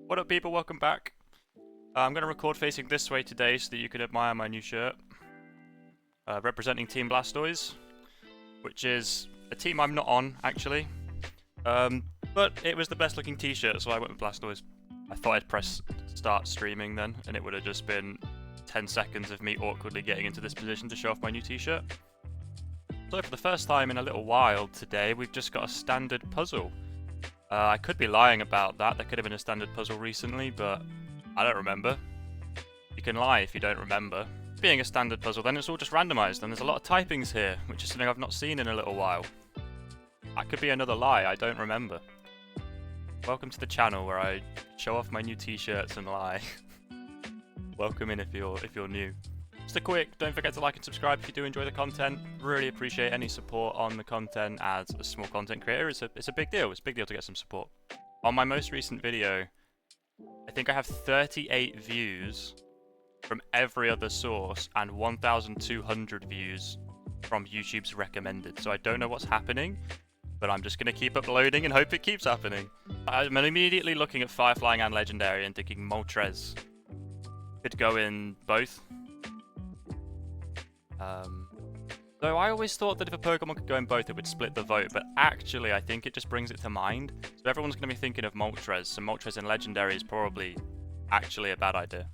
What up, people? Welcome back. I'm going to record facing this way today so that you can admire my new shirt. Representing Team Blastoise, which is a team I'm not on, actually. But it was the best looking t-shirt, so I went with Blastoise. I thought I'd press start streaming then, and it would have just been 10 seconds of me awkwardly getting into this position to show off my new t-shirt. So for the first time in a little while today, we've just got a standard puzzle. I could be lying about that. There could have been a standard puzzle recently, but I don't remember. You can lie if you don't remember. Being a standard puzzle, then it's all just randomized, and there's a lot of typings here, which is something I've not seen in a little while. That could be another lie, I don't remember. Welcome to the channel where I show off my new t-shirts and lie. Welcome in if you're new. Just a quick, don't forget to like and subscribe if you do enjoy the content. Really appreciate any support on the content as a small content creator. It's a big deal. It's a big deal to get some support. On my most recent video, I think I have 38 views from every other source and 1,200 views from YouTube's recommended. So I don't know what's happening, but I'm just going to keep uploading and hope it keeps happening. I'm immediately looking at Fire Flying and Legendary and thinking Moltres could go in both. Though I always thought that if a Pokemon could go in both, it would split the vote, but actually I think it just brings it to mind. So everyone's going to be thinking of Moltres, so Moltres in Legendary is probably actually a bad idea.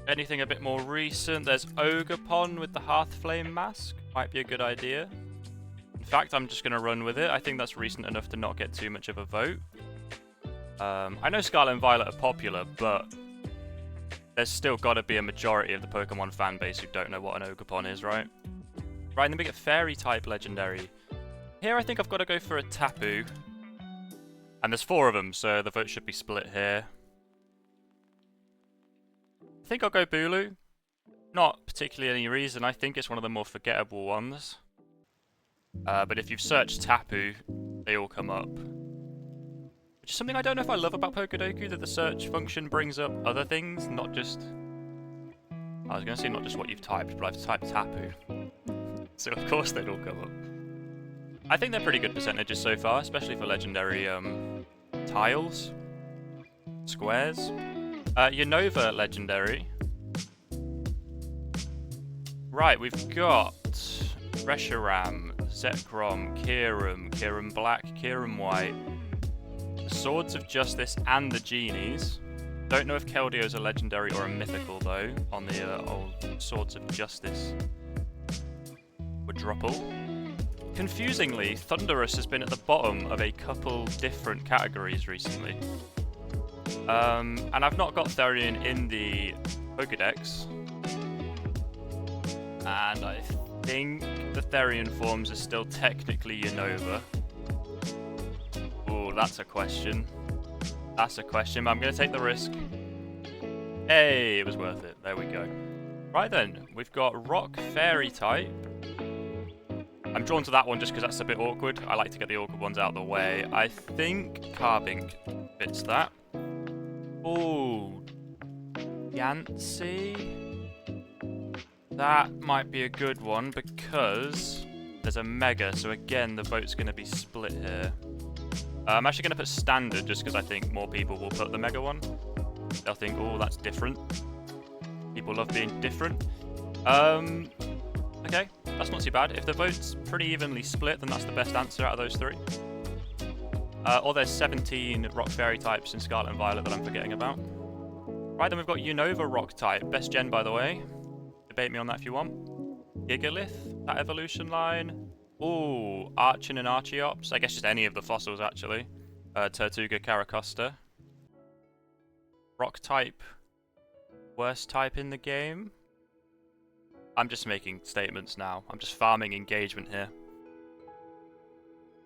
Anything a bit more recent, there's Ogerpon with the Hearthflame mask. Might be a good idea. In fact, I'm just going to run with it. I think that's recent enough to not get too much of a vote. I know Scarlet and Violet are popular, but there's still got to be a majority of the Pokemon fan base who don't know what an Ogerpon is, right? Right, and then we get Fairy type Legendary. Here I think I've got to go for a Tapu. And there's 4 of them, so the vote should be split here. I think I'll go Bulu. Not particularly any reason, I think it's one of the more forgettable ones. But if you've searched Tapu, they all come up. Which is something I don't know if I love about Pokedoku, that the search function brings up other things, not just... I was going to say not just what you've typed, but I've typed Tapu. So of course they'd all come up. I think they're pretty good percentages so far, especially for legendary tiles. Squares. Unova legendary. Right, we've got Reshiram, Zekrom, Kyurem Black, Kyurem White. The Swords of Justice and the Genies. Don't know if Keldeo's a legendary or a mythical though, on the old Swords of Justice. Quadruple. Confusingly, Thundurus has been at the bottom of a couple different categories recently. And I've not got Therian in the Pokedex. And I think the Therian forms are still technically Unova. Oh, that's a question. That's a question, but I'm going to take the risk. Hey, it was worth it. There we go. Right then, we've got Rock Fairy type. I'm drawn to that one just because that's a bit awkward. I like to get the awkward ones out of the way. I think Carbink fits that. Ooh. Yancy. That might be a good one because there's a Mega, so again the vote's going to be split here. I'm actually going to put Standard just because I think more people will put the Mega one. They'll think, oh, that's different. People love being different. Okay, that's not too bad. If the vote's pretty evenly split, then that's the best answer out of those 3. Or there's 17 Rock Fairy types in Scarlet and Violet that I'm forgetting about. Right, then we've got Unova Rock type. Best gen, by the way. Debate me on that if you want. Gigalith, that evolution line. Ooh, Archon and Archeops. I guess just any of the fossils, actually. Tortuga, Caracosta. Rock type. Worst type in the game. I'm just making statements now. I'm just farming engagement here.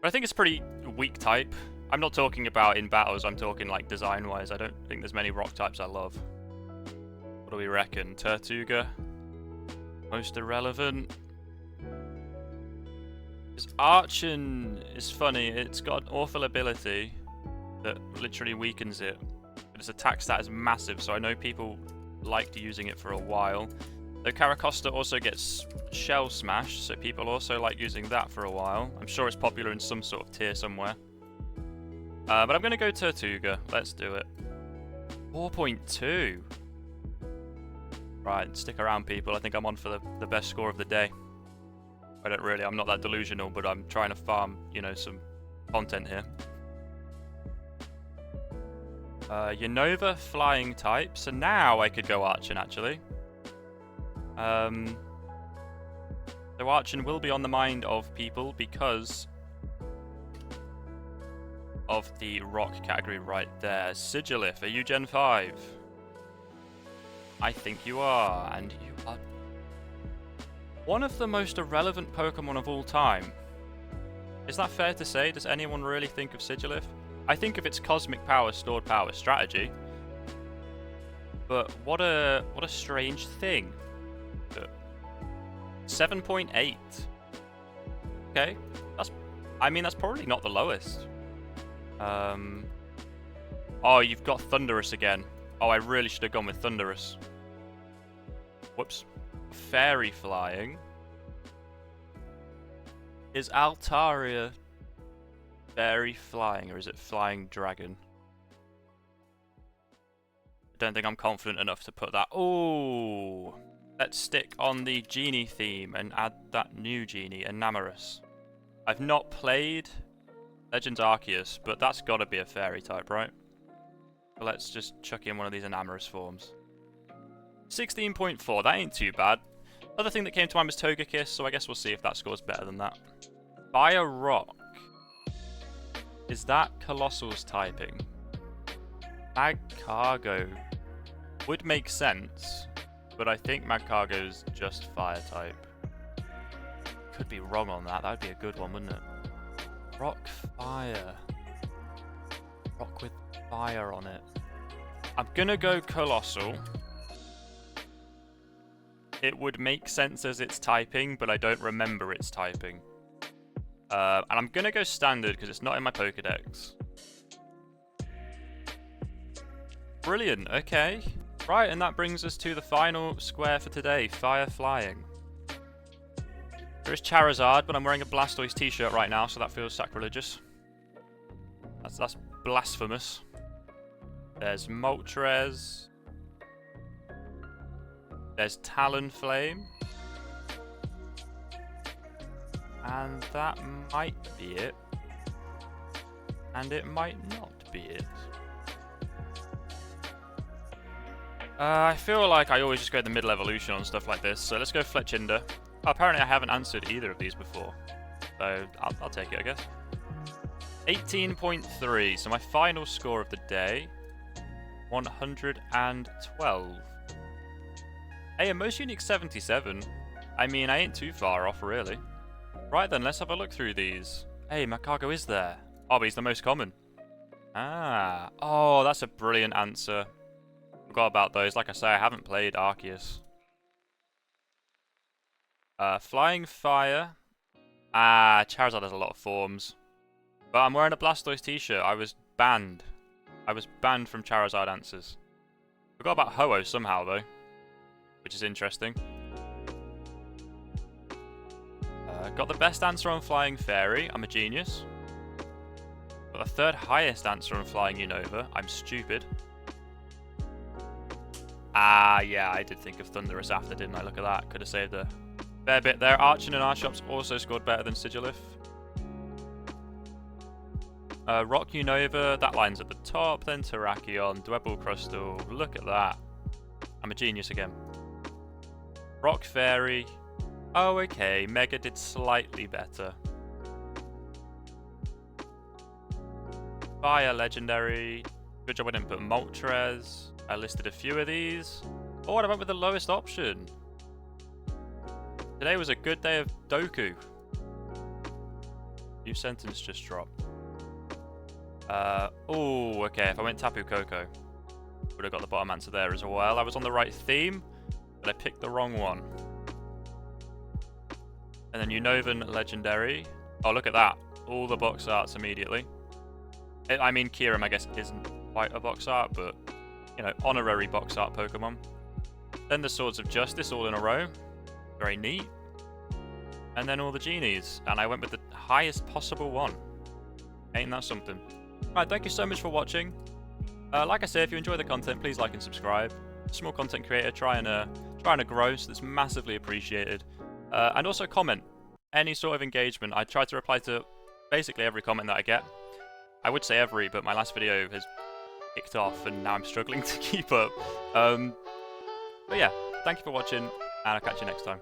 But I think it's pretty weak type. I'm not talking about in battles, I'm talking like design-wise. I don't think there's many rock types I love. What do we reckon? Tortuga? Most irrelevant. This Archon is funny. It's got an awful ability that literally weakens it. But its attack stat is massive, so I know people liked using it for a while. Though Caracosta also gets Shell Smash, so people also like using that for a while. I'm sure it's popular in some sort of tier somewhere. But I'm going to go Tortuga. Let's do it. 4.2. Right, stick around, people. I think I'm on for the best score of the day. I'm not that delusional, but I'm trying to farm, you know, some content here. Unova, flying type. So now I could go Archon, actually. So Archon will be on the mind of people because of the rock category right there. Sigilif, are you Gen 5? I think you are, and you are one of the most irrelevant Pokemon of all time. Is that fair to say? Does anyone really think of Sigilif? I think of its cosmic power, stored power strategy. But what a strange thing. 7.8. Okay, that's probably not the lowest. Oh, you've got Thundurus again. Oh, I really should have gone with Thundurus. Whoops. Fairy flying. Is Altaria fairy flying, or is it flying dragon? I don't think I'm confident enough to put that. Oh, let's stick on the genie theme and add that new genie, Enamorus. I've not played Legends Arceus, but that's got to be a fairy type, right? So let's just chuck in one of these Enamorus forms. 16.4, that ain't too bad. Other thing that came to mind was Togekiss, so I guess we'll see if that scores better than that. Fire Rock. Is that Colossal's typing? Magcargo would make sense, but I think Magcargo's just fire type. Could be wrong on that. That would be a good one, wouldn't it? Rock Fire. Rock with fire on it. I'm gonna go Colossal. It would make sense as it's typing, but I don't remember its typing. And I'm gonna go Standard because it's not in my Pokedex. Brilliant, okay. Right, and that brings us to the final square for today, Fire Flying. There is Charizard, but I'm wearing a Blastoise t-shirt right now, so that feels sacrilegious. That's blasphemous. There's Moltres. There's Talonflame. And that might be it. And it might not be it. I feel like I always just go the middle evolution on stuff like this, so let's go Fletchinder. Oh, apparently I haven't answered either of these before, so I'll take it, I guess. 18.3, so my final score of the day, 112. Hey, a most unique 77. I mean, I ain't too far off, really. Right then, let's have a look through these. Hey, Magcargo is there. Oh, but he's the most common. Ah. Oh, that's a brilliant answer. Forgot about those. Like I say, I haven't played Arceus. Flying Fire. Ah, Charizard has a lot of forms. But I'm wearing a Blastoise t-shirt. I was banned. I was banned from Charizard answers. Forgot about Ho-Oh somehow, though. Which is interesting. Got the best answer on Flying Fairy. I'm a genius. Got the third highest answer on Flying Unova. I'm stupid. Ah, yeah, I did think of Thundurus after, didn't I? Look at that. Could have saved a fair bit there. Archon and Arshops also scored better than Sigilif. Rock Unova, that line's at the top. Then Terrakion, Dwebble Crustal. Look at that. I'm a genius again. Rock Fairy. Oh, okay. Mega did slightly better. Fire Legendary. Good job I didn't put Moltres. I listed a few of these. Oh, and I went with the lowest option. Today was a good day of Doku. New sentence just dropped. Oh, okay. If I went Tapu Koko, would have got the bottom answer there as well. I was on the right theme, but I picked the wrong one. And then Unovan Legendary. Oh, look at that. All the box arts immediately. I mean, Kyurem, I guess, isn't quite a box art, but, you know, honorary box art Pokemon. Then the Swords of Justice all in a row. Very neat. And then all the genies. And I went with the highest possible one. Ain't that something? Right, thank you so much for watching. Like I say, if you enjoy the content, please like and subscribe. Small content creator trying to grow, so that's massively appreciated. And also comment. Any sort of engagement. I try to reply to basically every comment that I get. I would say every, but my last video has kicked off and now I'm struggling to keep up. But yeah, thank you for watching, and I'll catch you next time.